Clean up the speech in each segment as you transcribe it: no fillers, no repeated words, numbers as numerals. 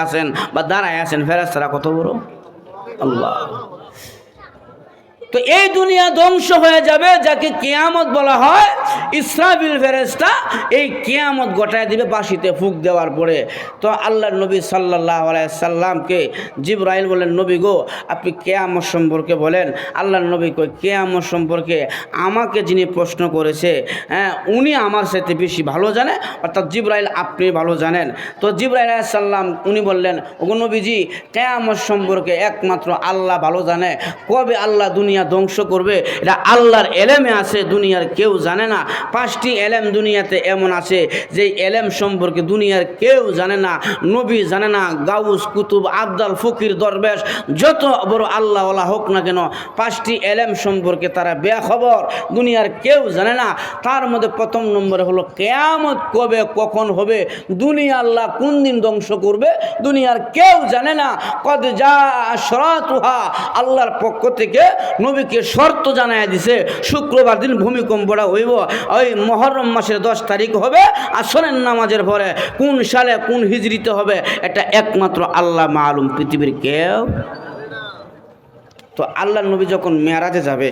আছেন বা দাঁড়ায় আছেন, ফেরেশতারা কত বড় আল্লাহ। তো এই দুনিয়া ধ্বংস হয়ে যাবে, যাকে কিয়ামত বলা হয়। ইসরাফিল ফেরেশতা এই কিয়ামত ঘটায় দিবে বাঁশিতে ফুঁক দেওয়ার পরে। তো আল্লাহর নবী সাল্লাল্লাহু আলাইহি সাল্লামকে জিবরাইল বলেন, নবী গো, আপনি কিয়ামত সম্পর্কে বলেন। আল্লাহর নবী কই, কিয়ামত সম্পর্কে আমাকে যিনি প্রশ্ন করেছে, উনি আমার সাথে বেশি ভালো জানে, অর্থাৎ জিবরাইল আপনি ভালো জানেন। তো জিবরাইল আলাইহিস সালাম উনি বললেন, ওগো নবীজি, কিয়ামত সম্পর্কে একমাত্র আল্লাহ ভালো জানে। কবে আল্লাহ দুনিয়া ধ্বংস করবে এটা আল্লাহর এলেমে আছে, দুনিয়ার কেউ জানে না। 5টি এলেম দুনিয়াতে এমন আছে যে এলেম সম্পর্কে দুনিয়ার কেউ জানে না, নবী জানে না, গাউস কুতুব আবদাল ফকির দরবেশ যত বড় আল্লাহওয়ালা হোক না কেন, 5টি এলেম সম্পর্কে তারা বেখবর, দুনিয়ার কেউ জানে না। তার মধ্যে প্রথম নম্বরে হলো কিয়ামত কবে কখন হবে, দুনিয়া আল্লাহ কোন দিন ধ্বংস করবে দুনিয়ার কেউ জানে না। কদ যা আশরাতুহা, আল্লাহর পক্ষ থেকে নবীকে শর্ত জানায় দিছে, শুক্রবার দিন ভূমিকম্পটা হইব, ওই মুহররম মাসের 10 তারিখ হবে আসরের নামাজের পরে। কোন সালে কোন হিজরিতে হবে এটা একমাত্র আল্লাহ মালুম, পৃথিবীর কেউ। তো আল্লাহর নবী যখন মেরাজে যাবে,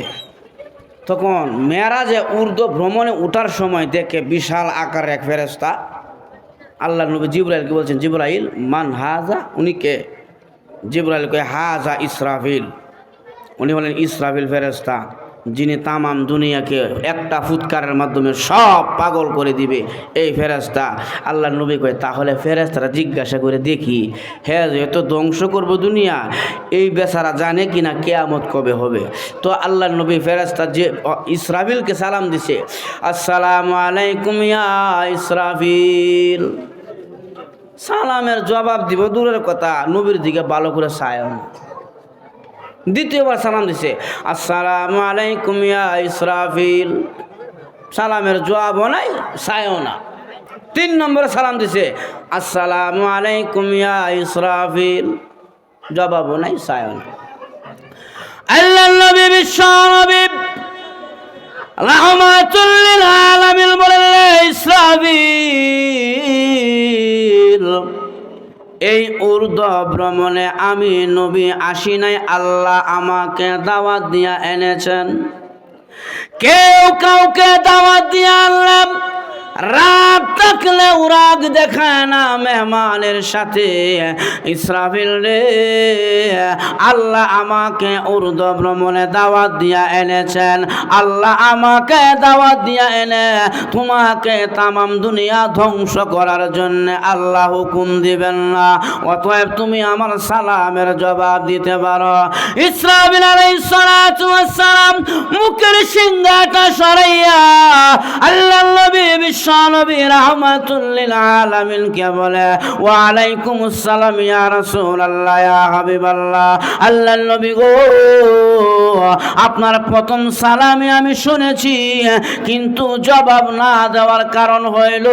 তখন মেরাজে ভ্রমণে ওঠার সময় দেখে বিশাল আকার এক ফেরেশতা। আল্লাহর নবী জিবরাইলকে বলছেন, জিবরাইল মান হাজা, উনি কে? জিবরাইল কয়, হাজা ইসরাফিল। উনি বলেন, ইসরাফিল ফেরেশতা, যিনি তামাম দুনিয়াকে একটা ফুৎকারের মাধ্যমে সব পাগল করে দিবে, এই ফেরেশতা। আল্লাহর নবী কয়, তাহলে ফেরেশতারা জিজ্ঞাসা করে দেখি, হ্যাঁ যেহেতু ধ্বংস করব দুনিয়া, এই বেচারা জানে কিনা কিয়ামত কবে হবে। তো আল্লাহর নবী ফেরেশতা যে ইসরাফিলকে সালাম দিছে, আসসালামু আলাইকুম ইয়া ইসরাফিল। সালামের জবাব দিব দূরের কথা, নবীর দিকে ভালো করে চায়ও না। দ্বিতীয়বার সালাম দিছে, আসসালামু আলাইকুম ইয়া ইসরাফিল। সালামের জবাবও নাই, চায়ও না। 3 নম্বরে সালাম দিছে, আসসালামু আলাইকুম ইয়া ইসরাফিল। জবাবও নাই, চায়ও না। আল্লাহর নবী বিশ্ব নবী রাহমাতুল লিল আলামিন বলেন, ইসরাফিল, এই ভ্রমণে আমি নবী আসি নাই, আল্লাহ আমাকে দাওয়াত দিয়া এনেছেন। কেউ কাউকে দাওয়াত দিয়া আনলাম, রাত থাকলে রাগ দেখায় না মেহমানের সাথে। ইসরাফিল রে, আল্লাহ আমাকে ভ্রমণে দাওয়াত দিয়া এনেছেন। আল্লাহ আমাকে দাওয়াত দিয়া এনে তোমাকে তামাম দুনিয়া ধ্বংস করার জন্য আল্লাহ হুকুম দিবেন না, অতএব তুমি আমার সালামের জবাব দিতে পারো। ইসরাফিল আলাইহিস সালাতু ওয়াস সালাম মুখের সিংহাটা সরাইয়া আল্লাহর নবী নবী রাহমাতুল লিল আলামিন কে বলে, ওয়া আলাইকুমুস সালাম ইয়া রাসূলুল্লাহ ইয়া হাবিবাল্লাহ। আল্লাহর নবী গো, আপনার প্রথম সালামে আমি শুনেছি, কিন্তু জবাব না দেওয়ার কারণ হইল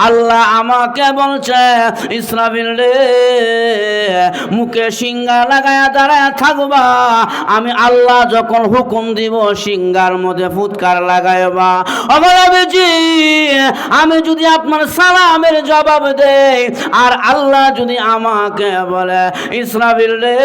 আল্লাহ আমাকে বলছে, ইসরাফিল রে, মুখে সিংহা লাগায়া দাঁড়ায় থাকবা, আমি আল্লাহ যখন হুকুম দিব সিংহার মধ্যে ফুৎকার লাগাইবা। আমি যদি আপনার সালামের জবাব দেই আর আল্লাহ যদি আমাকে বলে, ইসরাফিল রে,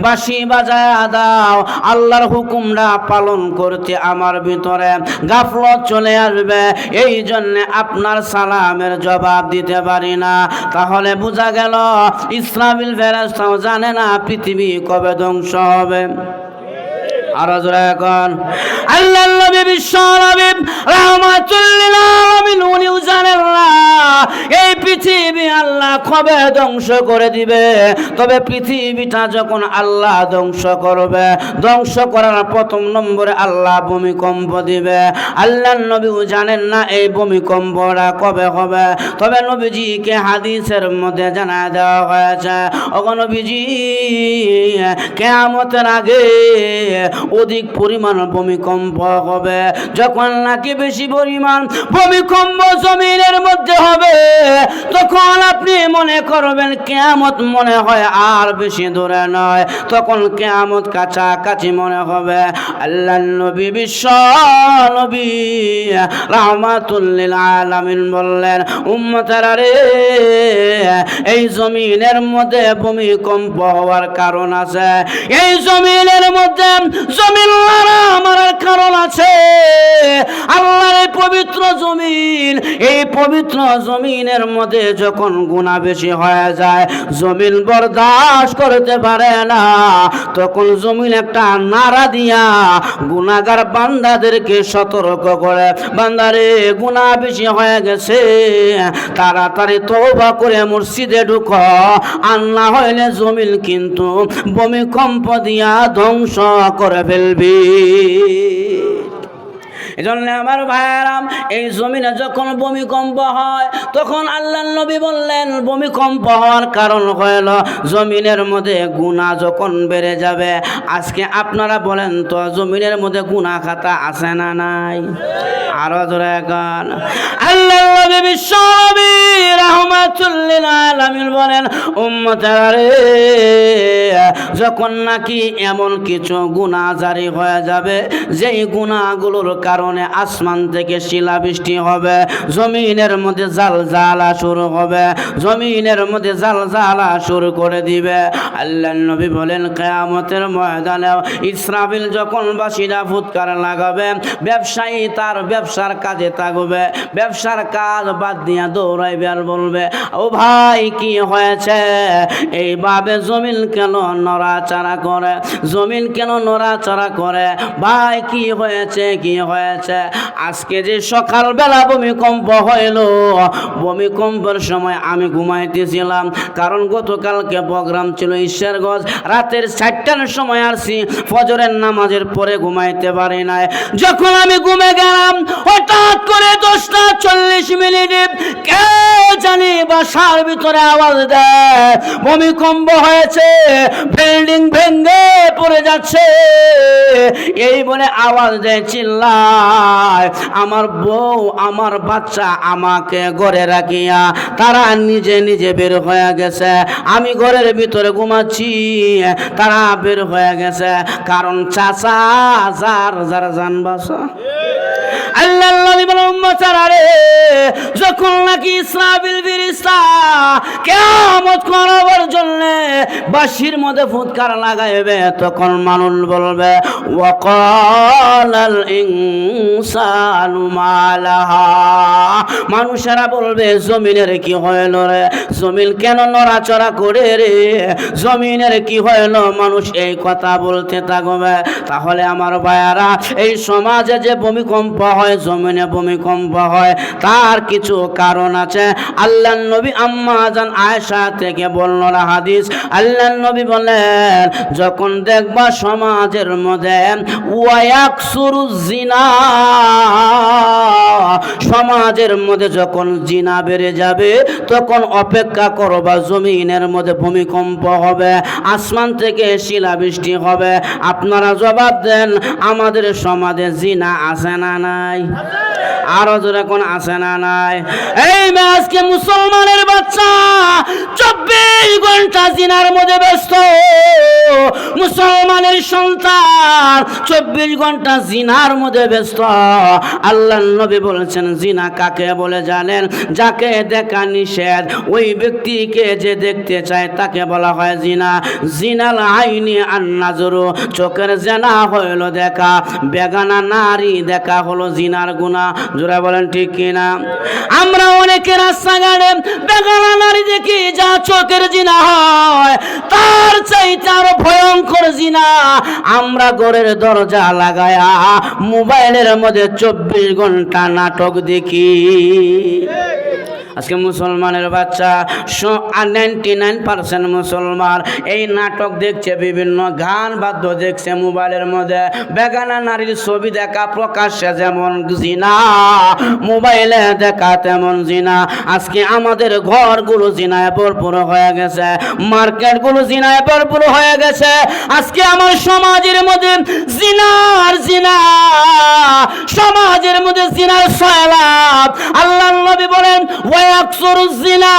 বাঁশি বাজায়া দাও, আল্লাহর হুকুমটা পালন করতে আমার ভিতরে গাফলত চলে আসবে, এই জন্য আপনার সালামের জবাব দিতে পারি না। তাহলে বোঝা গেল ইসরাফিল ফেরেশতাও জানে না পৃথিবী কবে ধ্বংস হবে। আর এখন আল্লাহর নবী বিশ্ব নবী রাহমাতুল লিল আলামিন উনিও জানেন না এই পৃথিবী আল্লাহ কবে ধ্বংস করে দিবে। তবে পৃথিবীটা যখন আল্লাহ ধ্বংস করবে, ধ্বংস করার প্রথম নম্বরে আল্লাহ ভূমিকম্প দিবে। আল্লাহর নবীও জানেন না এই ভূমিকম্পটা কবে হবে। তবে নবীজিকে হাদিসের মধ্যে জানা দেওয়া হয়েছে, ওগো নবীজি, কিয়ামতের আগে অধিক পরিমাণ ভূমিকম্প হবে। যখন নাকি বেশি পরিমাণ ভূমিকম্প জমিনের মধ্যে হবে, তখন যখন আপনি মনে করবেন কিয়ামত মনে হয় আর বেশি দূরে নয়, তখন কিয়ামত কাছাকাছি মনে হবে। আল্লাহর নবী বিশ্ব নবী রাহমাতুল লিল আলামিন বললেন, উম্মতেরা রে, এই জমিনের মধ্যে ভূমিকম্প হওয়ার কারণ আছে, এই জমিনের মধ্যে জমিন মারার কারণ আছে। আল্লাহর এই পবিত্র জমিন, এই পবিত্র জমিনের মধ্যে যখন গুনাহ বেশি হয়ে যায়, জমিন বরদাস্ত করতে পারে না, তখন জমিন একটা নারা দিয়া গুনাহগার বান্দাদেরকে সতর্ক করে, বান্দারে গুনাহ বেশি হয়ে গেছে, তাড়াতাড়ি তওবা করে মসজিদে ঢুকো, আর না হইলে জমিন কিন্তু ভূমিকম্প দিয়া ধ্বংস করে ফেলবি। এজন্য আমার ভাইয়ারাম, এই জমিনে যখন ভূমিকম্প হয় তখন আল্লাহর নবী বললেন ভূমিকম্প হওয়ার কারণ হলো জমিনের মধ্যে গুনাহ যখন বেড়ে যাবে। আজকে আপনারা বলেন তো, জমিনের মধ্যে গুনাহ খাতা আছে না নাই? আরো জোরে গান। আল্লাহর নবী বিশ্ব নবী রাহমাতুল লিল আলামিন বলেন, উম্মতেরা রে, যখন নাকি এমন কিছু গুনাহ জারি হয়ে যাবে যেই গুনাহগুলোর কারণে আসমান থেকে শিলাবৃষ্টি হবে, জমিনের মধ্যে জালজালা শুরু হবে, জমিনের মধ্যে জালজালা শুরু করে দিবে। আল্লাহর নবী বলেন, কিয়ামতের ময়দানে ইসরাফিল যখন বাঁশিটা ফুৎকার লাগাবে, ব্যবসায়ী তার ব্যবসার কাজে থাকবে, ব্যবসার কাজ বাদ দিয়া দৌড়াইবে আর বলবে, ও ভাই কি হয়েছে? এইভাবে জমিন কেন নড়াচড়া করে? জমিন কেন নড়াচড়া করে? ভাই কি হয়েছে, কি হয়েছে? আজকে যে সকালবেলা ভূমিকম্প হইল, ভূমিকম্পের সময় আমি ঘুমাইতেছিলাম, কারণ গতকালকে প্রোগ্রাম ছিল ঈশ্বরগঞ্জ, রাতের 4টার সময় আসছি, ফজরের নামাজের পরে ঘুমাইতে পারি নাই। যখন আমি ঘুমে গেলাম, হঠাৎ করে 10:40 কে জানি বাসার ভিতরে আওয়াজ দেয়, ভূমিকম্প হয়েছে, বিল্ডিং ভেঙে পড়ে যাচ্ছে, এই বলে আওয়াজ দেয়, চিল্লায়। আমার বউ, আমার বাচ্চা আমাকে ঘরে রাখিয়া তারা নিজে নিজে বের হয়ে গেছে, আমি ঘরের ভিতরে ঘুমাচ্ছি, তারা বের হয়ে গেছে, কারণ চাচা যার যার জান বাঁচা। আল্লাহর নবী বলেন, উম্মতেরা রে, যখন নাকি ইসরাফিল ফেরেশতা কিয়ামত করাবার জন্য বাঁশির মধ্যে ফুৎকার লাগাইবে, তখন মানুষ বলবে, ওয়াকালাল ইনসানু মালাহা, মানুষেরা বলবে, জমিনের কি হইল রে? জমিন কেন নড়াচড়া করে রে? জমিনের কি হইল? মানুষ এই কথা বলতে থাকবে। তাহলে আমার ভাইয়ারা, এই সমাজে যে ভূমিকম্প হয়, জমিনে ভূমিকম্প হয়, তার কিছু কারণ আছে। আল্লাহর নবী আম্মা জান আয়েশা থেকে বর্ণনা হাদিস, আল্লাহর নবী বলেন, যখন দেখবা সমাজের মধ্যে ওয়ায়াকসুরু জিনা, সমাজের মধ্যে যখন জিনা বেড়ে যাবে, তখন অপেক্ষা করবা, জমিনের মধ্যে ভূমিকম্প হবে, আসমান থেকে শিলাবৃষ্টি হবে। আপনারা জবাব দেন, আমাদের সমাজে জিনা আছে না নাই? আরো জোরে কোন আছে না নাই? এই আজকে মুসলমানের বাচ্চা 24 ঘন্টা জিনার মধ্যে ব্যস্ত, মুসলমানের সন্তান 24 ঘন্টা জিনার মধ্যে ব্যস্ত। আল্লাহর নবী বলেছেন, জিনা কাকে বলে জানেন? যাকে দেখা নিষেধ, ওই ব্যক্তিকে যে দেখতে চায় তাকে বলা হয় জিনা। জিনাল আইনি আন নাজরু, চোখের জেনা হইল দেখা, বেগানা নারী দেখা হলো জিনার গুনাহ। জোরে বলেন ঠিক কিনা? আমরা অনেকে রাস্তাঘাটে বেগানা নারী দেখি, যা চোখের জিনা হয়, তার চাইতে আরো ভয়ঙ্কর জিনা আমরা ঘরের দরজা লাগায়া মোবাইলের মধ্যে 24 ঘন্টা নাটক দেখি। আজকে মুসলমানের বাচ্চা 99% মুসলমান এই নাটক দেখছে, বিভিন্ন গান বাদ্য দেখছে মোবাইলের মধ্যে। বেগানা নারীর ছবি দেখা প্রকাশ্যে যেমন জিনা, মোবাইলে দেখা তেমন জিনা। আজকে আমাদের ঘরগুলো জিনায় ভরপুর হয়ে গেছে, মার্কেটগুলো জিনায় ভরপুর হয়ে গেছে। আজকে আমার সমাজের মধ্যে জিনার জিনা, সমাজের মধ্যে জিনার সয়লাব। আল্লাহর নবী বলেন, ওয়ায়াকসুরু জিনা,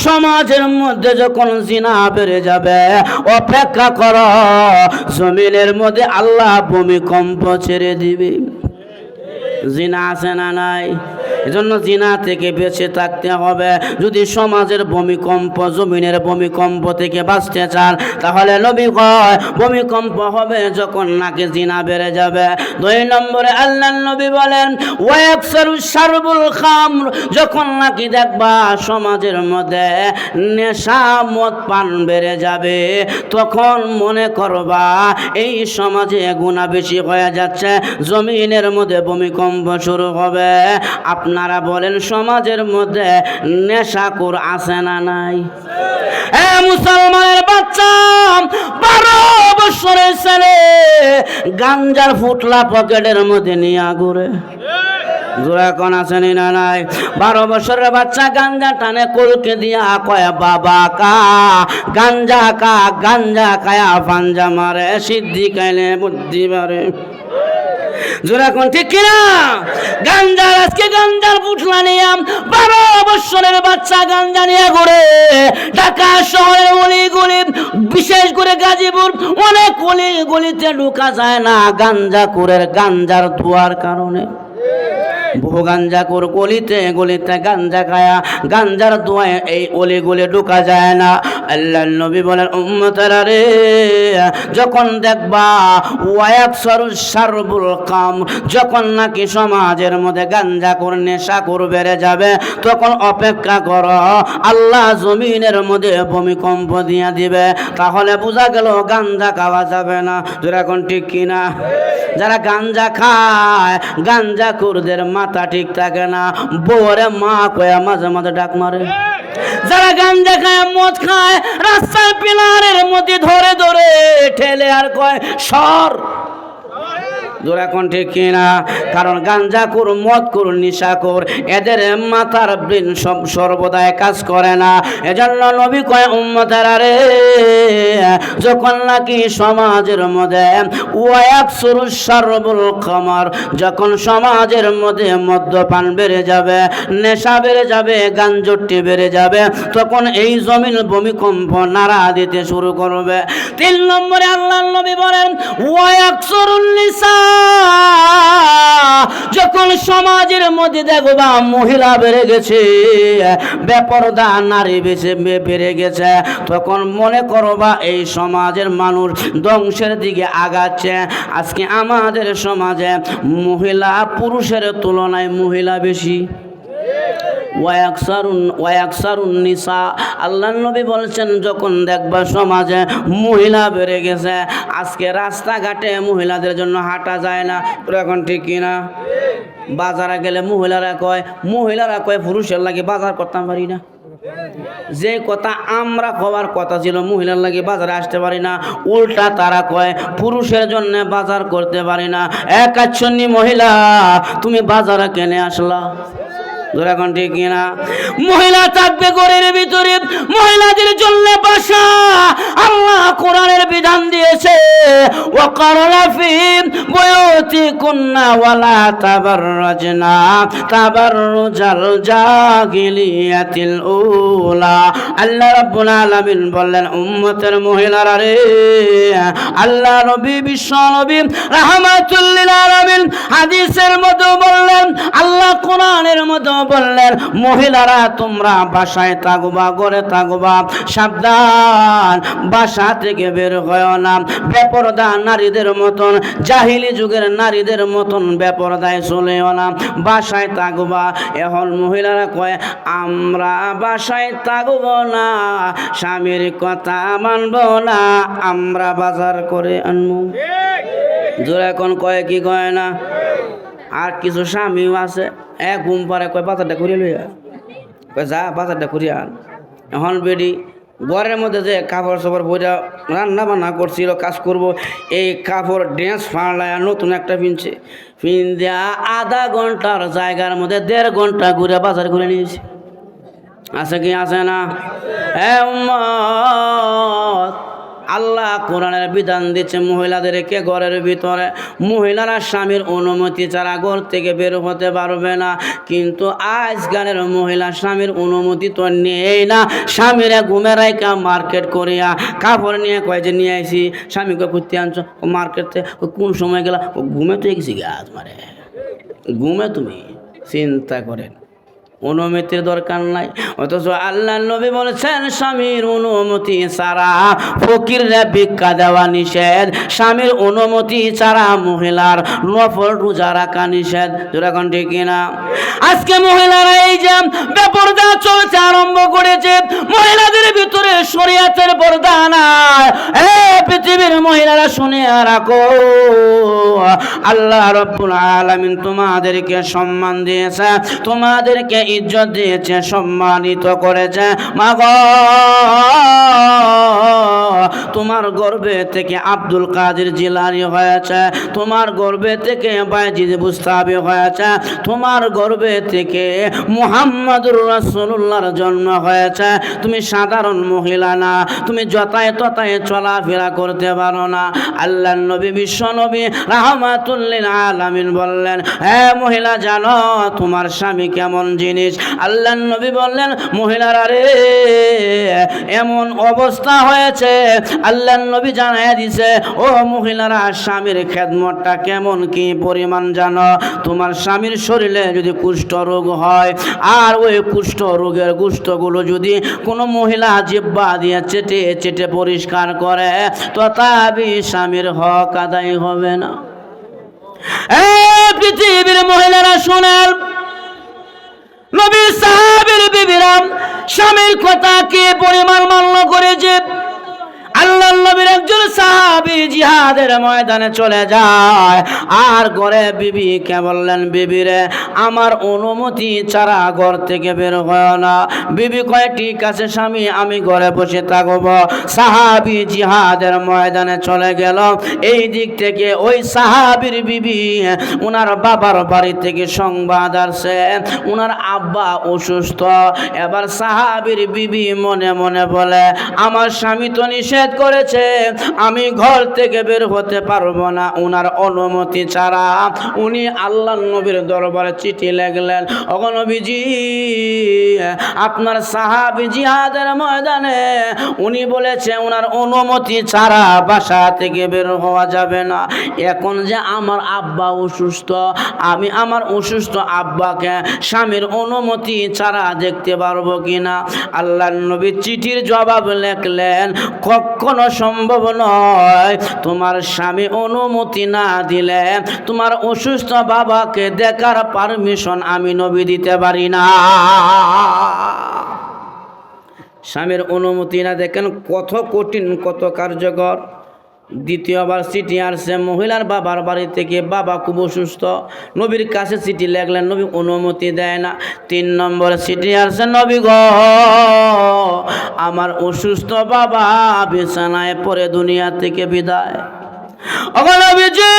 সমাজের মধ্যে যখন জিনা বেড়ে যাবে, অপেক্ষা করো, জমিনের মধ্যে আল্লাহ ভূমিকম্প ছেড়ে দিবে। জিনা আছে না নাই? এজন্য জিনা থেকে বেঁচে থাকতে হবে। যদি সমাজের ভূমিকম্প, জমিনের ভূমিকম্প থেকে বাঁচতে চান, তাহলে নবী কয় ভূমিকম্প হবে যখন নাকি জিনা বেড়ে যাবে। 2 নম্বরে আল্লাহর নবী বলেন ওয়ায়াকসারু শারবুল খামর, যখন নাকি দেখবা সমাজের মধ্যে নেশা মদ পান বেড়ে যাবে, তখন মনে করবা এই সমাজে গুনাহ বেশি হয়ে যাচ্ছে, জমিনের মধ্যে ভূমিকম্প শুরু হবে। আপনারা বলেন সমাজের মধ্যে নেশাখোর আছে না নাই? মুসলমানের বাচ্চা 12 বছরের ছেলে গাঞ্জার ফুটলা পকেটের মধ্যে নিয়ে ঘুরে। জোড়া কোন আছেন না নাই? 12 বছরের বাচ্চা গাঞ্জা টানে কলকে দিয়া কয় বাবা কা গাঞ্জা কা, গাঞ্জা খায়া পাঞ্জা মারে, সিদ্ধি খাইলে বুদ্ধি বাড়ে। জোড়া কোন ঠিক কিনা? গাঞ্জার আজকে গাঞ্জার পুটলা নিয়ে 12 বছরের বাচ্চা গাঞ্জা নিয়ে ঘুরে। ঢাকা শহরের অলিগলি, বিশেষ করে গাজীপুর অনেক অলিগলিতে ঢোকা যায় না গাঞ্জাখোরের গাঞ্জার ধোয়ার কারণে। বহু গাঞ্জাখোর গলিতে গলিতে গাঞ্জা খায়া গাঞ্জার ধোঁয়ায় এই অলিগলি ঢোকা যায় না। আল্লাহর নবী বলেন উম্মতেরা রে, যখন দেখবা ওয়ায়াকসারু শারবুল খামর, যখন নাকি সমাজের মধ্যে গাঞ্জাখোর নেশাখোর বেড়ে যাবে, তখন অপেক্ষা করো, আল্লাহ জমিনের মধ্যে ভূমিকম্প দিয়ে দিবে। তাহলে বোঝা গেল গাঞ্জা খাওয়া যাবে না। যেরকম ঠিক কিনা? যারা গাঞ্জা খায়, গাঞ্জাখোরদের মাথা ঠিক থাকে না, বউরে মা কয়া মাঝে মাঝে ডাক মারে। যারা গাঞ্জা খায়, মদ খায়, রাস্তার পিলারের মধ্যে ধরে ধরে ঠেলে আর কয় সর। জোরে এখন ঠিক কিনা? কারণ গাঞ্জাখোর, মদখোর, নিশাখোর এদের মাথার ব্রেন সব সর্বদাই কাজ করে না। এজন্য নবী কয় উম্মতেরা রে, যখন নাকি সমাজের মধ্যে ওয়ায়াকসুরু শারবুল খামর, যখন সমাজের মধ্যে মদ্যপান বেড়ে যাবে, নেশা বেড়ে যাবে, গাঞ্জটি বেড়ে যাবে, তখন এই জমিন ভূমিকম্প নাড়া দিতে শুরু করবে। 3 নম্বরে আল্লাহর নবী বলেন ওয়ায়াকসুরুন নিসা, যখন সমাজের মধ্যে দেখবা মহিলা বেড়ে গেছে, বেপরদা নারী বেড়ে গেছে, তখন মনে করবা এই সমাজের মানুষ ধ্বংসের দিকে আগাচ্ছে। আজকে আমাদের সমাজে মহিলা পুরুষের তুলনায় মহিলা বেশি। ওয়ায়াকসারুন নিসা, আল্লাহর নবী বলছেন যখন দেখবা সমাজে মহিলা বেড়ে গেছে, আজকে রাস্তাঘাটে মহিলাদের জন্য হাঁটা যায় না। এখন ঠিক কিনা? বাজারে গেলে মহিলারা কয় পুরুষের লাগে বাজার করতাম পারি না। যে কথা আমরা খাওয়ার কথা ছিল মহিলার লাগে বাজারে আসতে পারি না, উল্টা তারা কয় পুরুষের জন্য বাজার করতে পারি না। এক আচ্ছন্নি মহিলা, তুমি বাজারে কেনে আসলা? এখন ঠিক কিনা? মহিলা থাকবে ঘরের ভিতরে, মহিলাদের জন্য বাসা। আল্লাহ কোরআনের বিধান দিয়েছে ওয়াকারনা ফি বুয়ুতিকুন্না ওয়ালা তাবাররাজনা তাবাররুজাল জাহিলিয়াতিল উলা। আল্লাহ রাব্বুল আলামিন বললেন উম্মতের মহিলারা রে, আল্লাহ নবী বিশ্ব নবী রাহমাতুল লিল আলামিন হাদিসের মধ্যে বললেন, আল্লাহ কোরআনের মধ্যে বললেন মহিলারা তোমরা বাসায় থাকবা, ঘরে থাকবা, সাবধান, বাসা থেকে বের হয়ো না। বেপরদা নারীদের মতন, জাহিলি যুগের নারীদের মতন বেপরদায় চলেও না, বাসায় থাকবা। এখন মহিলারা কয় আমরা বাসায় থাকব না, স্বামীর কথা মানব না, আমরা বাজার করে আনবো। জোরে এখন কয় কি কয় না? আর কিছু স্বামীও আছে ঘুম পারে কয় বাজারটা করিয়ে লইয়া, কয় যা বাজারটা করিয়া আন। এখন বেডি ঘরের মধ্যে যে কাপড় সাপড় বইটা রান্না বান্না করছিল, কাজ করব, এই কাপড় ড্রেস ফাড়লায় নতুন একটা পিনছে, পিন দেয়া আধা ঘন্টার জায়গার মধ্যে 1.5 ঘন্টা ঘুরে বাজার ঘুরে নিয়েছে। আছে কি আছে না? উম্মত আল্লাহ কোরআনের বিধান দিচ্ছে মহিলাদেরকে ঘরের ভিতরে মহিলারা স্বামীর অনুমতি ছাড়া ঘর থেকে বের হতে পারবে না। কিন্তু আজকালের মহিলা স্বামীর অনুমতি তো নেই না। স্বামীরা ঘুমে রাইকা মার্কেট করিয়া কাপড় নিয়ে কয় যে নিয়ে আইসি, স্বামীকে করতে আনছো মার্কেটে, কোন সময় গেলা, ঘুমে তো গেছি গাছ মারে, ঘুমে তুমি চিন্তা করেন, অনুমতির দরকার নাই। অথচ আল্লাহ নবী বলেছেন স্বামীর অনুমতি ছাড়া ফকিররা ভিক্ষা দেওয়া নিষেধ, স্বামীর অনুমতি ছাড়া মহিলার নফল রোজা রাখা নিষেধ। যেরকম ঠিক কিনা? আজকে মহিলারা এই যে বেপরদা চলতে আরম্ভ করেছে, মহিলাদের ভিতরে শরীয়তের পর্দা নাই। পৃথিবীর মহিলারা শুনে রাখো, আল্লাহ রাব্বুল আলামিন তোমাদেরকে সম্মান দিয়েছে, তোমাদেরকে ইজ্জত দিয়েছে, সম্মানিত করেছে। মাগো, তোমার গর্ভে থেকে আব্দুল কাদের জিলানী হয়েছে, তোমার গর্ভে থেকে বায়জিদ বুস্তামি হয়েছে, তোমার গর্ভে থেকে মুহাম্মদুর রাসূলুল্লাহর জন্ম হয়েছে। তুমি সাধারণ মহিলা না, তুমি যতায় ততায় চলাফেরা করতে পারো না। আল্লাহ নবী বিশ্ব নবী রাহমাতুল লিল আলামিন বললেন, হে মহিলা জানো তোমার স্বামী কেমন জিনিস? আল্লাহ নবী বললেন, মহিলারা রে এমন অবস্থা হয়েছে, আল্লাহ নবী জানাইয়া দিছে, ও মহিলারা স্বামীর খেদমতটা কেমন কি পরিমাণ জানো? তোমার স্বামীর শরীরে যদি কুষ্ঠ রোগ হয়, আর ওই কুষ্ঠ রোগের কুষ্ঠগুলো যদি কোনো মহিলা জিহ্বা দিয়ে চেটে চেটে পরিষ্কার করে, তথাপি স্বামীর হক আদায় হবে না। পৃথিবীর মহিলারা শোনেন, নবীর সাহাবীর বিবিরা স্বামীর কথা কে পরিমাণ মান্য করেছে। আল্লাহ নবীর একজন সাহাবী জিহাদের ময়দানে চলে যায়, আর ঘরে বিবিকে বললেন, বিবিরে আমার অনুমতি ছাড়া ঘর থেকে বের হয় না। বিবি কয়, ঠিক আছে স্বামী, আমি ঘরে বসে থাকব। সাহাবী জিহাদের ময়দানে চলে গেল। এই দিক থেকে ওই সাহাবীর বিবি ওনার বাবার বাড়ি থেকে সংবাদ আসছে ওনার আব্বা অসুস্থ। এবার সাহাবীর বিবি মনে মনে বলে, আমার স্বামী তো নিষেধ করেছে, আমি ঘর থেকে বের হতে পারবো না ওনার অনুমতি ছাড়া। উনি আল্লাহ নবীর দরবারে চিঠি লিখলেন, ওগো নবীজি, আপনার সাহাবী জিহাদের ময়দানে উনি বলেছে ওনার অনুমতি ছাড়া বাসা থেকে বের হওয়া যাবে না। এখন যে আমার আব্বা অসুস্থ, আমি আমার অসুস্থ আব্বাকে স্বামীর অনুমতি ছাড়া দেখতে পারবো কিনা? আল্লাহ নবী চিঠির জবাব লিখলেন, কখনো সম্ভব নয়, তোমার স্বামী অনুমতি না দিলে তোমার অসুস্থ বাবাকে দেখার পারমিশন আমি নবী দিতে পারি না। স্বামীর অনুমতি না, দেখেন কত কঠিন, কত কার্যকর। দ্বিতীয়বার চিঠি আসছে মহিলার বাবার বাড়ি থেকে, বাবা খুব অসুস্থ, নবীর কাছে চিঠি লিখলেন, নবী অনুমতি দেয় না। 3 নম্বর চিঠি আসছে, নবী গো, আমার অসুস্থ বাবা বিছানায় পড়ে দুনিয়া থেকে বিদায়। ওগো নবীজি,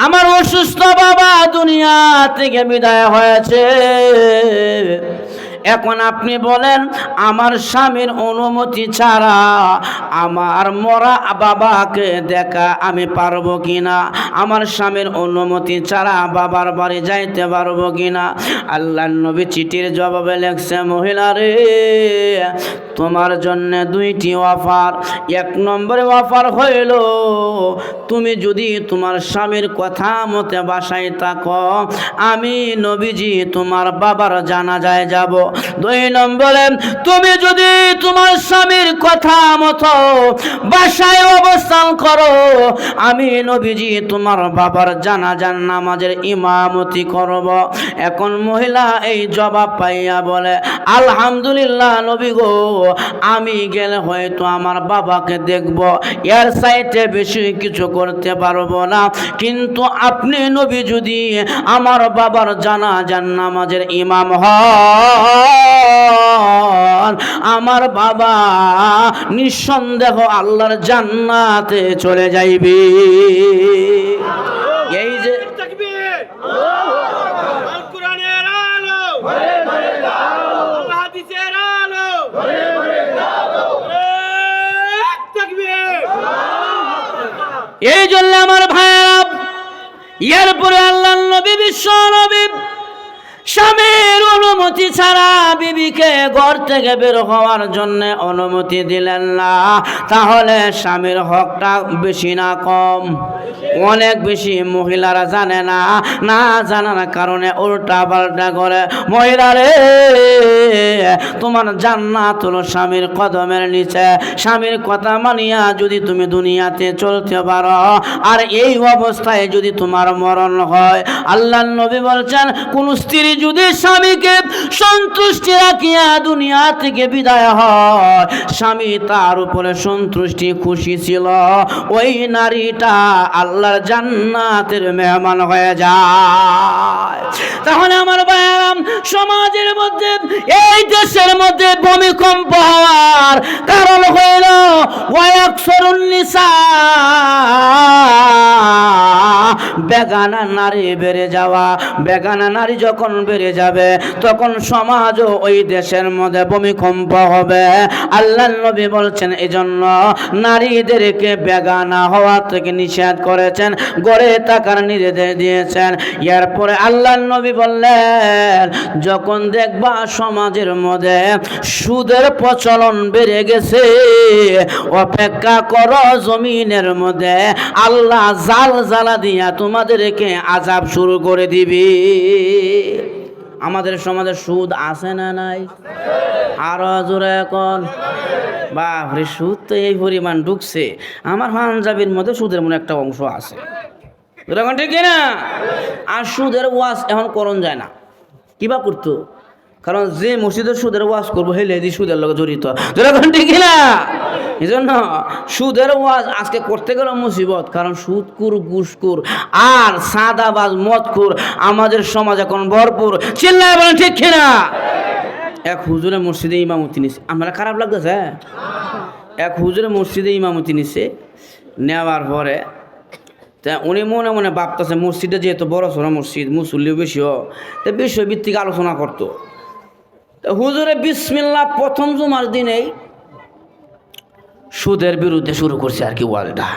আমার অসুস্থ বাবা দুনিয়া থেকে বিদায় হয়েছে। এখন আপনি বলেন, আমার স্বামীর অনুমতি ছাড়া আমার মরা বাবাকে দেখা আমি পারবো কিনা? আমার স্বামীর অনুমতি ছাড়া বাবার বাড়ি যাইতে পারবো কিনা? আল্লাহ নবী চিঠির জবাবে লেখছে, মহিলা রে, তোমার জন্য 2টি অফার। 1 নম্বরে অফার হইল, তুমি যদি তোমার স্বামীর কথা মতে বাসায় থাকো, আমি নবীজি তোমার বাবার জানাজায় যাব। 2 নম্বরে, তুমি যদি তোমার স্বামীর কথা মতো বাসায় অবস্থান করো, আমি নবীজি তোমার বাবার জানাজার নামাজের ইমামতি করব। এখন মহিলা এই জবাব পাইয়া বলে, আলহামদুলিল্লাহ নবী গো, আমি গেলে হয়তো আমার বাবাকে দেখব, এর সাইটে বেশি কিছু করতে পারবো না, কিন্তু আপনি নবী যদি আমার বাবার জানাজার নামাজের ইমাম হন, আমার বাবা নিঃসন্দেহ আল্লাহর জান্নাতে চলে যাইবে। এই যে কোরআনের আলো, হাদিসের আলো, জন্য আমার ভাইয়েরা, এরপরে আল্লাহর নবী বিশ্ব নবী স্বামীর অনুমতি ছাড়া বিবিকে ঘর থেকে বের হওয়ার জন্য অনুমতি দিলেন না। তাহলে স্বামীর হকটা বেশি না কম? অনেক বেশি। মহিলারা জানে না, না জানার কারণে উল্টা পাল্টা করে। মহিলারে, তোমার জান্নাত হলো স্বামীর কদমের নিচে। স্বামীর কথা মানিয়া যদি তুমি দুনিয়াতে চলতে পারো, আর এই অবস্থায় যদি তোমার মরণ হয়, আল্লাহর নবী বলছেন, কোন স্ত্রী যদি স্বামীকে সন্তুষ্টি রাখিয়া দুনিয়া থেকে বিদায় হয়, স্বামী তার উপরে সন্তুষ্টি খুশি ছিল, ওই নারীটা আল্লাহর জান্নাতের মেহমান হয়ে যায়। তাহলে আমার ভাইয়েরা, সমাজের মধ্যে, এই দেশের মধ্যে ভূমিকম্প হওয়ার কারণ হইল ওয়াকসরুন নিসা, বেগানা নারী বেড়ে যাওয়া। বেগানা নারী যখন বেড়ে যাবে, তখন সমাজও ওই দেশের মধ্যে ভূমিকম্প হবে। আল্লাহর নবী বলছেন, এজন্য নারীদেরকে বেগানা হওয়া থেকে নিষেধ করেছেন, গড়ে থাকার নির্দেশ দিয়েছেন। এরপরে আল্লাহর নবী বললেন, যখন দেখবা সমাজের মধ্যে সুদের প্রচলন বেড়ে গেছে, অপেক্ষা করো, জমিনের মধ্যে আল্লাহ জাল জ্বালা দিয়া তোমাদেরকে আযাব শুরু করে দিবি। আমাদের সমাজে সুদ আছে না নাই? আরো জোরে এখন বাপরে, সুদ তো এই পরিমাণ ঢুকছে, আমার পাঞ্জাবির মধ্যে সুদের মনে একটা অংশ আছে, এরকম ঠিক না? আর সুদের ওয়াজ এখন করণ যায় না। কিবা করতো? কারণ যে মসজিদের সুদের ওয়াজ করবো, হেলে দি সুদের লোক জড়িত, এরকম ঠিক না? এই জন্য সুদের ওয়াজ আজকে করতে গেল মুসিবত। কারণ সুদকুর, ঘুষকুর আর সাদাবাজ, মদকুর আমাদের সমাজ এখন ভরপুর। চিল্লায় বলেন ঠিক কিনা? এক হুজুরে মসজিদে ইমামতি নিছে, আমরা খারাপ লাগতেছে। এক হুজুরে মসজিদে ইমামতি নিছে, নেওয়ার পরে তা উনি মনে মনে ভাবতেছে, মসজিদে যেহেতু বড় সড়ো মসজিদ, মুসল্লিও বেশিও, তা বিষয়ভিত্তিক আলোচনা করতো। হুজুরে বিসমিল্লাহ প্রথম জুমার দিনেই সুদের বিরুদ্ধে শুরু করছে আর কি ওয়াজটা।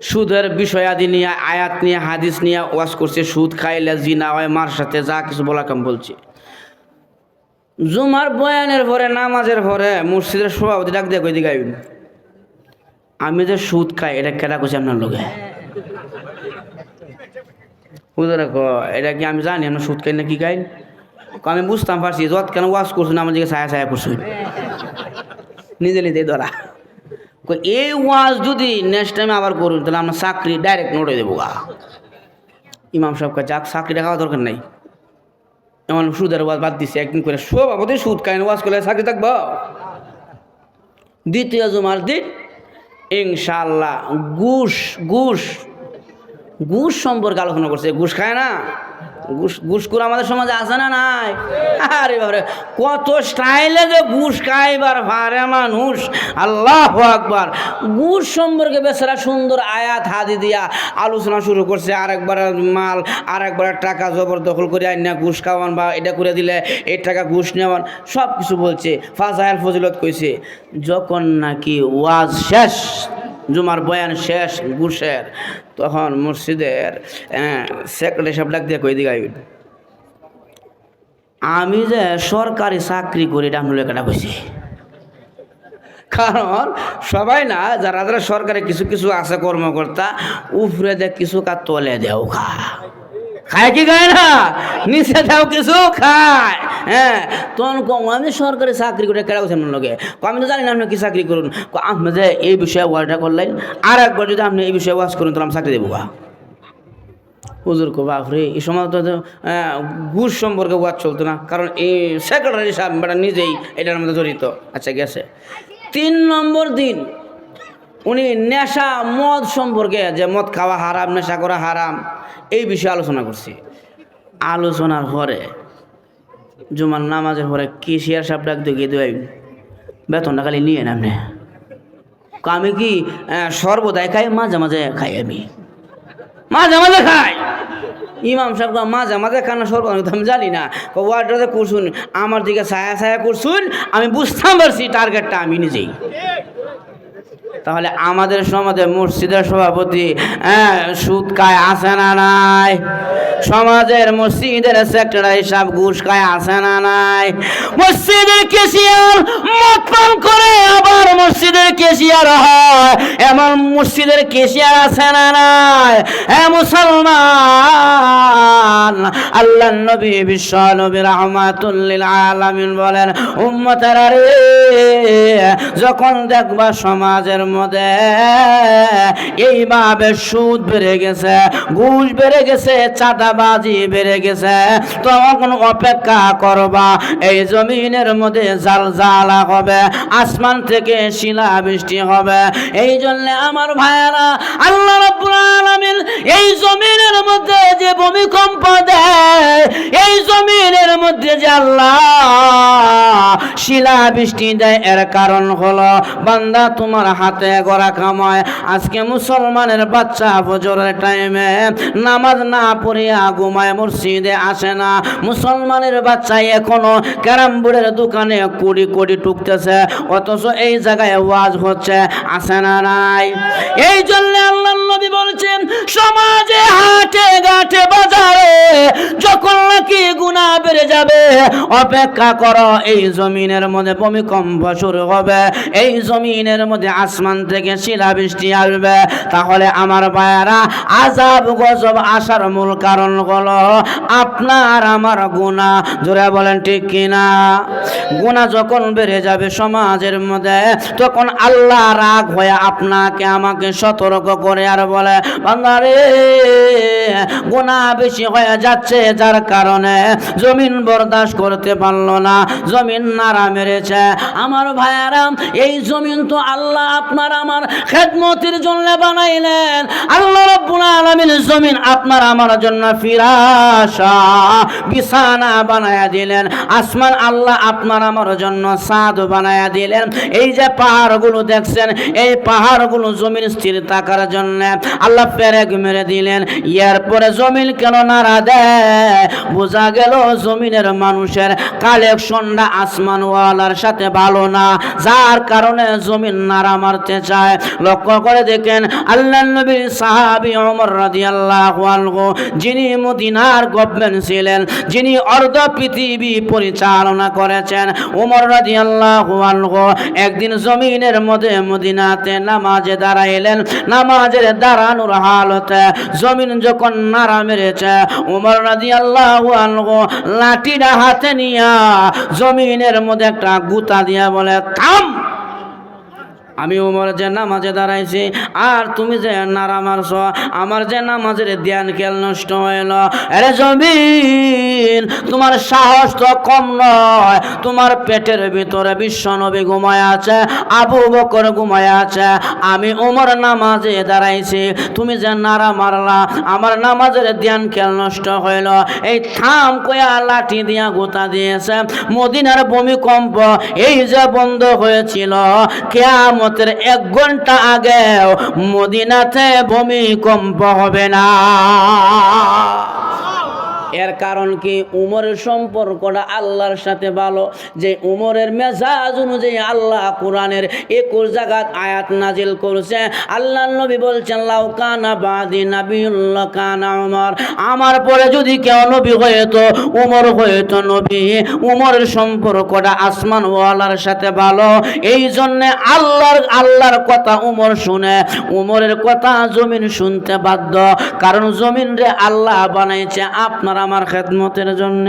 সুদের বিষয়াদি নিয়ে, আয়াত নিয়ে, হাদিস নিয়ে ওয়াজ করছে। সুদ খাইলে জিনা হয়, মার সাথে যা কিছু বলা কাম বলছে। জুমার বয়ানের পরে, নামাজের পরে মসজিদের সভাপতি ডাক দিয়ে কই দিকে আইন, আমি যে সুদ খাই এটা কেটা করছি আপনার লোকে? হুজুরে এটা কি আমি জানি আমরা সুদ খাই না কি খাই? আমি বুঝতাম পারছি, যত কেন ওয়াজ করছো না আমার দিকে ছায়া ছায়া করছো, নিজে নিজেই ধরা। এই ওয়াজ যদি নেক্সট টাইম আবার করুন, তাহলে আমরা চাকরি ডাইরেক্ট নোটে দেবো গা। ইমাম সাহেবকে যাক, চাকরিটা খাওয়া দরকার নাই, এমন সুদের ওয়াজ বাদ দিচ্ছে। একদিন করে সভাপতি সুদ খাই ওয়াজ করলে চাকরি থাকবো। দ্বিতীয় জুমার দিন ইনশাআল্লাহ ঘুষ ঘুষ ঘুষ সম্পর্কে আলোচনা করছে। ঘুষ খায় না? ঘুষখোর আমাদের সমাজে আছে না নাই? আরে বাবারে, কত স্টাইলে যে ঘুষ খাইবার পারে মানুষ, আল্লাহু আকবার। ঘুষ সম্পর্কে বেচারা সুন্দর আয়াত হাদি দিয়া আলোচনা শুরু করছে। আরেকবার মাল, আরেকবার টাকা জবরদখল করে আইনা ঘুষ খাওয়ান, বা এটা করে দিলে এই টাকা ঘুষ নেওয়ান, সব কিছু বলছে। ফাজাইল ফজিলত কইছে। যখন নাকি ওয়াজ শেষ, জুমার বয়ান শেষ ঘুষের, তখন মসজিদের সেক্রেটারি সাহেব ডাক দিয়ে কই দিকে আইন, আমি যে সরকারি চাকরি করি এটা আপনার লেখাটা কইছি। কারণ সবাই না, যারা যারা সরকারি কিছু কিছু আছে কর্মকর্তা, উপরে দেখ কিছু কার তলে দেও খায় কি খায় না, নিচে দেও কিছু খায়। হ্যাঁ, তখন কম আমি সরকারি চাকরি করে কেটে গেছি আপনার লোকে। আমি তো জানি না আপনি কি চাকরি করুন। আপনি যে এই বিষয়ে ওয়াজটা করলেন, আর একবার যদি আপনি এই বিষয়ে ওয়াজ করুন, তাহলে আমি চাকরি দেবো গা। হুজুর কো বাপরে, এই সময় তো ঘুষ সম্পর্কে ওয়াজ চলতো না, কারণ এই সেক্রেটারি সাহেব বেটা নিজেই এটার মধ্যে জড়িত। আচ্ছা গেছে। 3 নম্বর দিন উনি নেশা, মদ সম্পর্কে, যে মদ খাওয়া হারাম, নেশা করা হারাম, এই বিষয়ে আলোচনা করছি। আলোচনার পরে জুমার নামাজের পরে কেশিয়ার সাহেব ডাক দিয়ে দেবেন, বেতনটা খালি নিয়ে না আপনি। আমি কি সর্বদাই খাই? মাঝে মাঝে খাই, আমি মাঝে মাঝে খাই। ইমাম সাহেব মাঝে মাঝে খানা সর্বদা আমি জানি না। ওয়ার্ডটাতে করছুন, আমার দিকে ছায়া ছায়া করছুন, আমি বুঝতাম পারছি টার্গেটটা আমি নিজেই। তাহলে আমাদের সমাজে মসজিদের সভাপতি সুদ খায় আছে না নাই? সমাজের মসজিদের সেক্রেটারি সাহেব ঘুষ খায় আছে না নাই? মসজিদের ক্যাশিয়ার মদ পান করে আবার মসজিদের ক্যাশিয়ার হয়, এমন মসজিদের ক্যাশিয়ার আছে না নাই? মুসলমান, আল্লাহর নবী বিশ্ব নবী রাহমাতুল লিল আলামিন বলেন, উম্মতেরা রে, যখন দেখবা সমাজের মধ্যে এইভাবে সুদ বেড়ে গেছে, ঘুষ বেড়ে গেছে, চাঁদাবাজি বেড়ে গেছে, তখন অপেক্ষা করবা এই জমিনের মধ্যে জালজালা হবে, আসমান থেকে শিলা বৃষ্টি হবে। এই জন্য আমার ভাইয়েরা, আল্লাহ রাব্বুল আলামিন এই জমিনের মধ্যে যে ভূমিকম্প দেয়, এই জমিনের মধ্যে যে আল্লাহ শিলা বৃষ্টি দেয়, এর কারণ হলো বান্দা তোমার হাতে গড়া কামায়। আজকে মুসলমানের বাচ্চা ফজরের টাইমে নামাজ না পড়িয়া ঘুমায়, মসজিদে আসে না। মুসলমানের বাচ্চা এখনো ক্যারাম বোর্ডের দোকানে কোটি কোটি টুকতেছে, অথচ এই জায়গায় ওয়াজ হচ্ছে, আসে না নাই? এই জন্য আল্লাহর নবী বলছেন, সমাজে হাটে ঘাটে বাজারে যখন নাকি গুনাহ বেড়ে যাবে, অপেক্ষা করো এই জমিনের মধ্যে ভূমিকম্প শুরু হবে, এই জমিনের মধ্যে আসমান থেকে শিলা বৃষ্টি আসবে। তাহলে আমার ভাইয়ারা, আযাব গজব আসার মূল কারণ হলো আপনার আমার গুনাহ। জোরে বলেন ঠিক কিনা? গুনাহ যখন বেড়ে যাবে সমাজের মধ্যে, তখন আল্লাহ রাগ হয়ে আপনাকে আমাকে সতর্ক করে আর বলে, বান্দারে গুনাহ বেশি হয়ে যাচ্ছে, যার কারণে জমিন বরদাস্ত করতে পারলো না, জমিন নাড়া মেরেছে। আমার ভাইয়ারা, এই জমিন তো আল্লাহ আপনার আমার খেদমতের জন্য বানাইলেন। আল্লাহ রাব্বুল আলামিন জমিন আপনার আমার জন্য ফিরাশা বিছানা বানায়া দিলেন, আসমান আল্লাহ আপনার আমার জন্য ছাদ বানায়া দিলেন। এই যে পাহাড়গুলো দেখছেন, এই পাহাড়গুলো জমিন স্থির থাকার জন্য আল্লাহ পেরেক মেরে দিলেন। এরপরে জমিন কেন নাড়া দেয়? বোঝা গেল জমিনের মানুষের কালেকশনটা আসমানওয়ালার সাথে ভালো না, যার কারণে জমিন নাড়া মারতে চায়। লক্ষ্য করে দেখেন, আল্লাহর নবীর সাহাবী ওমর রাদিয়াল্লাহু আনহু, যিনি মদিনার গভর্নমেন্ট ছিলেন, যিনি অর্ধ পৃথিবী পরিচালনা করেছেন, ওমর রাদিয়াল্লাহু আনহু একদিন জমিনের মধ্যে মদিনাতে নামাজে দাঁড়াইলেন। নামাজের দাঁড়ানোর হালতে জমিন যখন নাড়া মেরেছে, ওমর রাদিয়াল্লাহু আনহু লাঠিটা হাতে নিয়া জমিনের মধ্যে একটা গুতা দিয়া বলে, থাম! আমি ওমর যে নামাজে দাঁড়াইছি আর তুমি যে নাড়া মারছ, আমার যে নামাজের ধ্যান খেয়াল নষ্ট হইল। আরে জমিন, তোমার সাহস তো কম নয়, তোমার পেটের ভিতরে বিশ্বনবী ঘুমায় আছে, আবু বকর ঘুমায় আছে, আমি ওমর নামাজে দাঁড়াইছি, তুমি যে নাড়া মারলা, আমার নামাজের ধ্যান খেয়াল নষ্ট হইল। এই থাম কয়া লাঠি দিয়া গোতা দিয়েছে। মদিনার ভূমিকম্প এই যে বন্ধ হয়েছিল, কিয়ামত 1 ঘন্টা আগেও মদিনাতে ভূমিকম্প হবে না। এর কারণ কি? উমরের সম্পর্কটা আল্লাহর সাথে ভালো, যে উমরের মেজাজ অনুযায়ী আল্লাহ কোরআনের 21 জায়গায় আয়াত নাজিল করছে। আল্লাহর নবী বলছেন, লাউ কানা বাদি নাবিয়ুল্লাহ কানা উমর, আমার পরে যদি কেউ নবী হয়তো উমর হয়তো নবী। উমরের সম্পর্কটা আসমান ওয়ালার সাথে ভালো, এই জন্য আল্লাহর কথা উমর শুনে, উমরের কথা জমিন শুনতে বাধ্য, কারণ জমিন রে আল্লাহ বানাইছে আপনার আমার খেদমতের জন্য।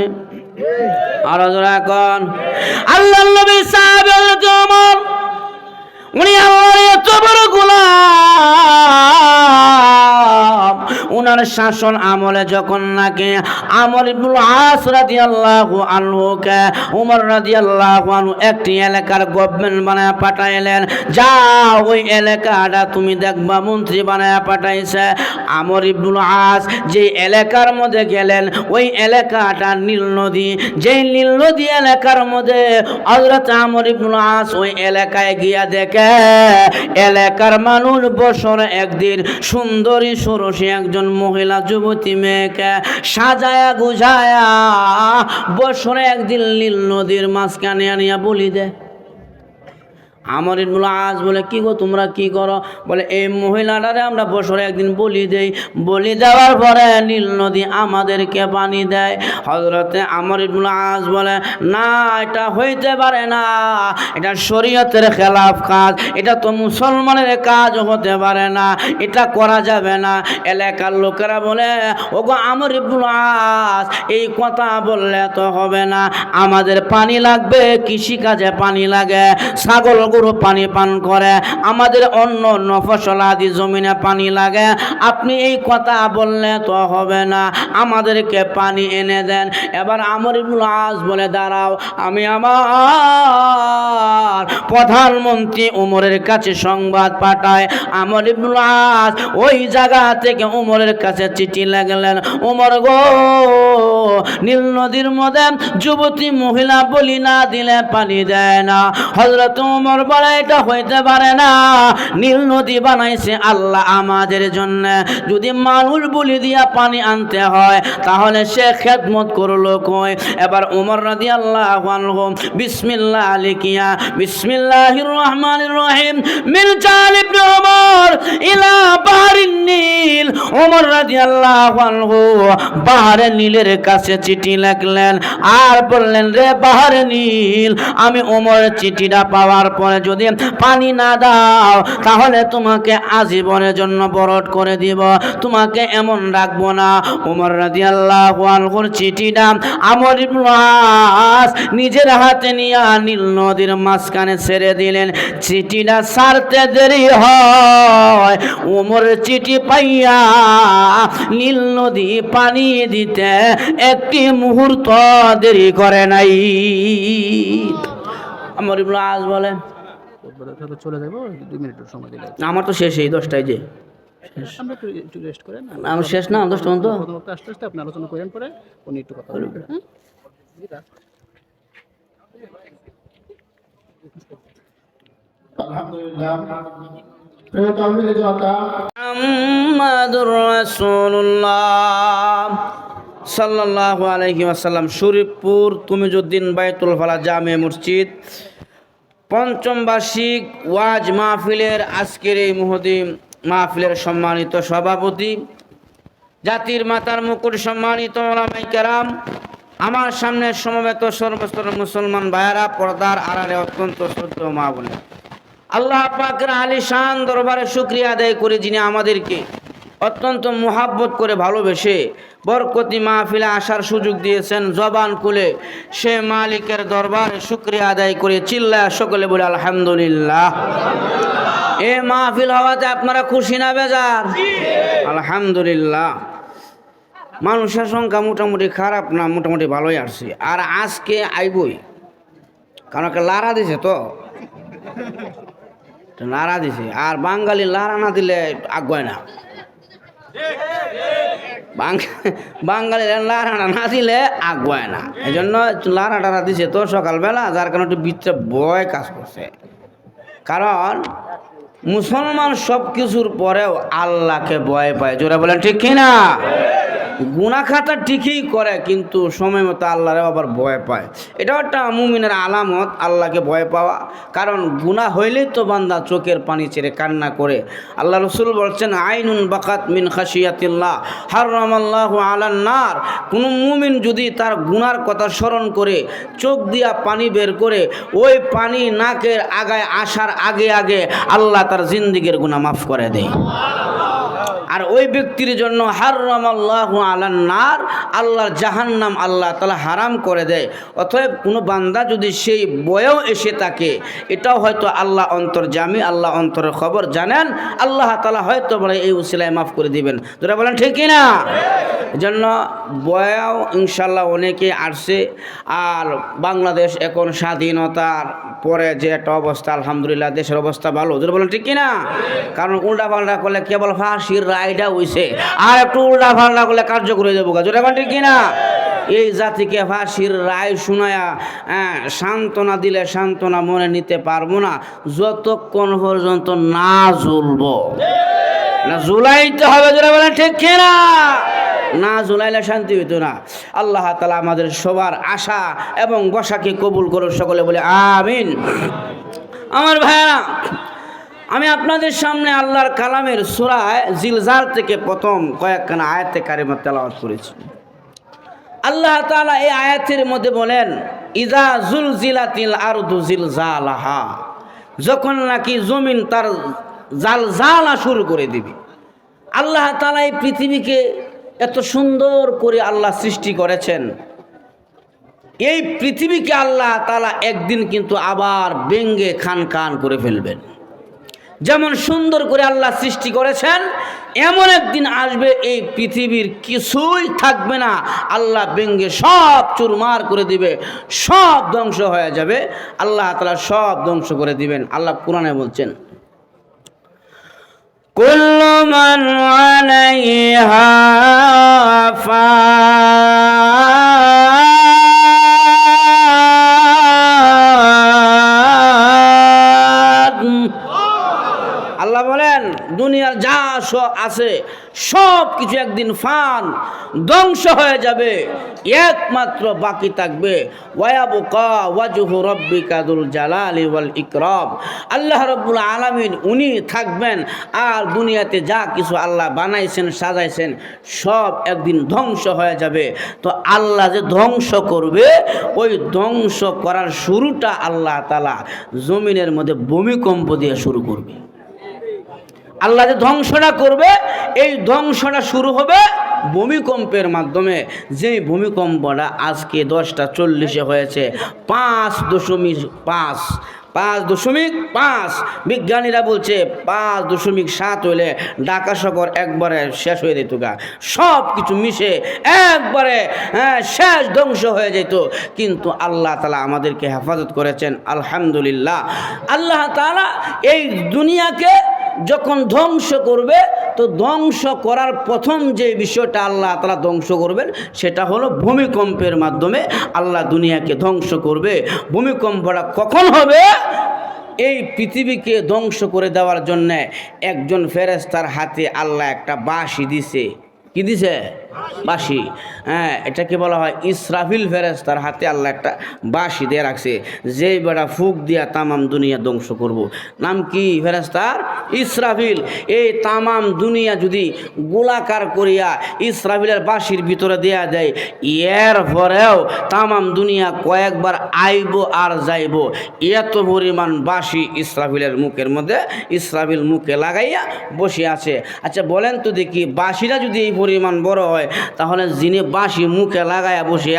আর এখন আল্লাহর নবী সাহাবী হযরত ওমর, উনি আল্লাহর এত বড় গোলাম, উনার শাসন আমলে যখন নাকি আমর ইবনুল আস রাদিয়াল্লাহু আনহুকে ওমর রাদিয়াল্লাহু আনহু একটি এলাকার গভর্নমেন্ট বানায় পাঠাইলেন, যা ওই এলাকাটা তুমি দেখবা মন্ত্রী বানায় পাঠাইছে। আমর ইবনুল আস যে এলাকার মধ্যে গেলেন, ওই এলাকাটা নীল নদী, যেই নীল নদী এলাকার মধ্যে হযরত আমর ইবনুল আস ওই এলাকায় গিয়া দেখে এলাকার মানুষ বছরে একদিন সুন্দরী ষোড়শী একজন মহিলা যুবতী মেয়েকে সাজায়া গুজায়া বছরে একদিন নীল নদীর মাঝখানে আনিয়া বলি দেয়। আমর ইবনুল আস বলে, কি গো তোমরা কি করো? বলে এই মহিলাটারে আমরা বছরে একদিন বলি দেই, বলি দেওয়ার পরে নীল নদী আমাদেরকে পানি দেয়। হযরতে আমর ইবনুল আস বলে, না এটা হইতে পারে না, এটা শরীয়তের খেলাফ কাজ, এটা তো মুসলমানের কাজ হতে পারে না, এটা করা যাবে না। এলাকার লোকেরা বলে, ওগো আমর ইবনুল আস এই কথা বললে তো হবে না, আমাদের পানি লাগবে, কৃষিকাজে পানি লাগে, ছাগল গরু পানি পান করে, আমাদের অন্য অন্য ফসলাদি জমিনে পানি লাগে, আপনি এই কথা বললে তো হবে না, আমাদেরকে পানি এনে দেন। এবার আমর ইবনুল আস বলে, দাঁড়াও, আমি আমার প্রধানমন্ত্রী উমরের কাছে সংবাদ পাঠায়। আমর ইবনুল আস ওই জায়গা থেকে উমরের কাছে চিঠি লাগলেন, উমর গো, নীল নদীর মধ্যে যুবতী মহিলা বলি না দিলে পানি দেয় না। হযরত উমর বলে, এটা হইতে পারে না, নীল নদী বানাইছে আল্লাহ আমাদের জন্য, যদি মানুষ বলি দিয়া পানি আনতে হয় তাহলে সে খেদমত করলো কই? এবার উমর রাদিয়াল্লাহু আনহু বিসমিল্লাহ লিখিয়া, বিসমিল্লাহির রহমানির রহিম, মিরজাল ইবনে উমর ইলা বাহরিন নীল, উমর রাদিয়াল্লাহু আনহু বাহরে নীলের কাছে চিঠি লিখলেন আর বললেন, রে বাহরে নীল, আমি উমর চিঠিটা পাওয়ার পরে যদি পানি না দাও তাহলে তোমাকে আজীবনের জন্য বরট করে দিব, তোমাকে এমন রাখবো না। উমর রাদিয়াল্লাহু আনহুর চিঠিটা আমর ইবনুল আস নিজের হাতে নিয়ে নীল নদীর মাঝখানে ছেড়ে দিলেন। চিঠিটা ছাড়তে দেরি হয়, উমরের চিঠি পাইয়া নীল নদী পানি দিতে একটি মুহূর্ত দেরি করে নাই। আমর ইবনুল আস বলে, চলে যাবো 2 মিনিট সময় দিলে। আমার তো শেষ, এই 10টায় যে আমরা একটু রেস্ট করেন, আমার শেষ না 10টা পর্যন্ত। আস্তে আস্তে আপনি আলোচনা করেন, পরে উনি একটু কথা বলবেন। হ্যাঁ, আলহামদুলিল্লাহ। প্রিয় তাওহীদের জনতা, মুহাম্মাদুর রাসূলুল্লাহ সাল্লাল্লাহু আলাইহি ওয়াসাল্লাম, শরীফপুর তুমিজউদ্দিন বাইতুল ফালা জামে মসজিদ, পঞ্চম বার্ষিক ওয়াজ মাহফিলের আজকের এই মুহদিম মাহফিলের সম্মানিত সভাপতি, জাতির মাতার মুকুট সম্মানিত উলামায়ে কেরাম, আমার সামনে সমবেত সর্বস্তরের মুসলমান ভাইয়েরা, পর্দার আড়ালে অত্যন্ত শ্রদ্ধেয় মা বোনেরা, আল্লাহ পাকের আলিশান দরবারে শুকরিয়া আদায় করে যিনি আমাদেরকে অত্যন্ত মোহাব্বত করে ভালোবেসে বরকতি মাহফিলে আসার সুযোগ দিয়েছেন, জবান খুলে সে মালিকের দরবারে শুকরিয়া আদায় করে চিল্লায় সকলে বলে আলহামদুলিল্লাহ। এ মাহফিল হওয়াতে আপনারা খুশি না বেজার? আলহামদুলিল্লাহ। মানুষের সংখ্যা মোটামুটি খারাপ না, মোটামুটি ভালোই আসছে। আর আজকে আইবই, কারণ একটা লারা দিছে তো, লারা দিছে, আর বাঙালি লারা না দিলে আগুয় না, বাঙালি লারা না দিলে আগুয় না, এই জন্য লারা টারা দিছে তো সকালবেলা, যার কারণে একটু ভিতরে ভয় কাজ করছে। কারণ মুসলমান সব কিছুর পরেও আল্লাহকে ভয় পায়, জোরে বলেন ঠিক কিনা? গুনাহ খাতা ঠিকই করে কিন্তু সময় মতো আল্লাহরে আবার ভয় পায়, এটাও একটা মুমিনের আলামত, আল্লাহকে ভয় পাওয়া। কারণ গুনাহ হইলেই তো বান্দা চোখের পানি ছেড়ে কান্না করে। আল্লাহ রসুল বলছেন, আইনুন বাকাত মিন খাশিয়াতিল্লাহ হারামাল্লাহু আলান নার। কোনো মুমিন যদি তার গুনার কথা স্মরণ করে চোখ দিয়া পানি বের করে, ওই পানি নাকের আগায় আসার আগে আগে আল্লাহ তার জিন্দিগির গুনাহ মাফ করে দেয়। আর ওই ব্যক্তির জন্য হারামাল্লাহু আলান নার, আল্লাহর জাহান্নাম আল্লাহ তাআলা হারাম করে দেয়। অতএব কোনো বান্দা যদি সেই বয়েও এসে থাকে, এটাও হয়তো আল্লাহ অন্তর্যামী, আল্লাহ অন্তরের খবর জানেন, আল্লাহ তাআলা হয়তো বলে এই উসিলায় মাফ করে দিবেন। যারা বলেন ঠিক কিনা? এজন্য বয়াও ইনশাল্লাহ অনেকে আসছে। আর বাংলাদেশ এখন স্বাধীনতার পরে যে একটা অবস্থা, আলহামদুলিল্লাহ দেশের অবস্থা ভালো, যারা বলেন ঠিক কিনা? কারণ উল্টা পাল্টা করলে কেবল ফাঁসির রায়টা হইছে, আর একটু উল্টা পাল্টা করলে কার্যকর হয়ে যাবো, যারা বলেন ঠিক কিনা? এই জাতিকে ফাঁসির রায় শুনায়া সান্ত্বনা দিলে সান্ত্বনা মনে নিতে পারবো না, যতক্ষণ পর্যন্ত না জ্বলবো, না জ্বলাইতে হবে, যারা বলেন ঠিক কিনা? না জ্বলাইলে শান্তি হইতো না। আল্লাহ তাআলা আমাদের সবার আশা এবং বসাকে কবুল করুন, সকলে বলে আমিন। আমার ভাইরা, আমি আপনাদের সামনে আল্লাহর কালামের সূরা জিলজাল থেকে প্রথম কয়েকখানা আয়াতে কারিমা তেলাওয়াত করেছি। আল্লাহ তাআলা এই আয়াতের মধ্যে বলেন, ইজা জুলজিলাতিল আরদু জিলজালাহা, যখন নাকি জমিন তার জালজালা শুরু করে দিবে। আল্লাহ তাআলা এই পৃথিবীকে এত সুন্দর করে আল্লাহ সৃষ্টি করেছেন। এই পৃথিবীকে আল্লাহ তাআলা একদিন কিন্তু আবার ভেঙে খান খান করে ফেলবেন। যেমন সুন্দর করে আল্লাহ সৃষ্টি করেছেন, এমন একদিন আসবে এই পৃথিবীর কিছুই থাকবে না, আল্লাহ ভেঙে সব চুরমার করে দিবে, সব ধ্বংস হয়ে যাবে। আল্লাহ তাআলা সব ধ্বংস করে দিবেন। আল্লাহ কোরআনে বলছেন, কুল্লু মান আলাইহা আল্লাহ বলেন, দুনিয়ার যা আছে সব কিছু একদিন ফান ধ্বংস হয়ে যাবে, একমাত্র বাকি থাকবে ওয়ায়াবকা ওয়াজহু রাব্বিকা যুল জালালি ওয়াল ইকরাম। আল্লাহ রাব্বুল আলামিন উনি থাকবেন, আর দুনিয়াতে যা কিছু আল্লাহ বানাইছেন সাজাইছেন সব একদিন ধ্বংস হয়ে যাবে। তো আল্লাহ যে ধ্বংস করবে, ওই ধ্বংস করার শুরুটা আল্লাহ তাআলা জমিনের মধ্যে ভূমিকম্প দিয়ে শুরু করবে। আল্লাহ যে ধ্বংসটা করবে, এই ধ্বংসটা শুরু হবে ভূমিকম্পের মাধ্যমে। যেই ভূমিকম্পটা আজকে 10:40 হয়েছে, 5.5 বিজ্ঞানীরা বলছে 5.7 হইলে ঢাকা শহর একবারে শেষ হয়ে যেত গা, সব কিছু মিশে একবারে শেষ ধ্বংস হয়ে যেত। কিন্তু আল্লাহ তাআলা আমাদেরকে হেফাজত করেছেন, আলহামদুলিল্লাহ। আল্লাহ তাআলা এই দুনিয়াকে যখন ধ্বংস করবে, তো ধ্বংস করার প্রথম যে বিষয়টা আল্লাহ তাআলা ধ্বংস করবেন, সেটা হলো ভূমিকম্পের মাধ্যমে আল্লাহ দুনিয়াকে ধ্বংস করবে। ভূমিকম্পটা কখন হবে? এই পৃথিবীকে ধ্বংস করে দেওয়ার জন্য একজন ফেরেশতার হাতে আল্লাহ একটা বাঁশি দিছে। কি দিছে? বাঁশি। এটাকে বলা হয় ইসরাফিল ফেরেশতার হাতে আল্লাহ একটা বাঁশি দিয়ে রাখছে, যেই বেড়া ফুক দিয়া তামাম দুনিয়া ধ্বংস করব। নাম কি ফেরেশতার? ইসরাফিল। এই তামাম দুনিয়া যদি গোলাকার করিয়া ইসরাফিলের বাঁশির ভিতরে দেয়া দেয়, এর পরেও তামাম দুনিয়া কয়েকবার আইব আর যাইব, এত পরিমাণ বাঁশি ইসরাফিলের মুখের মধ্যে, ইসরাফিল মুখে লাগাইয়া বসে আছে। আচ্ছা বলেন তো দেখি, বাঁশিটা যদি এই পরিমাণ বড় হয়, তাহলে যিনি বাঁশি মুখে লাগাইয়া বসে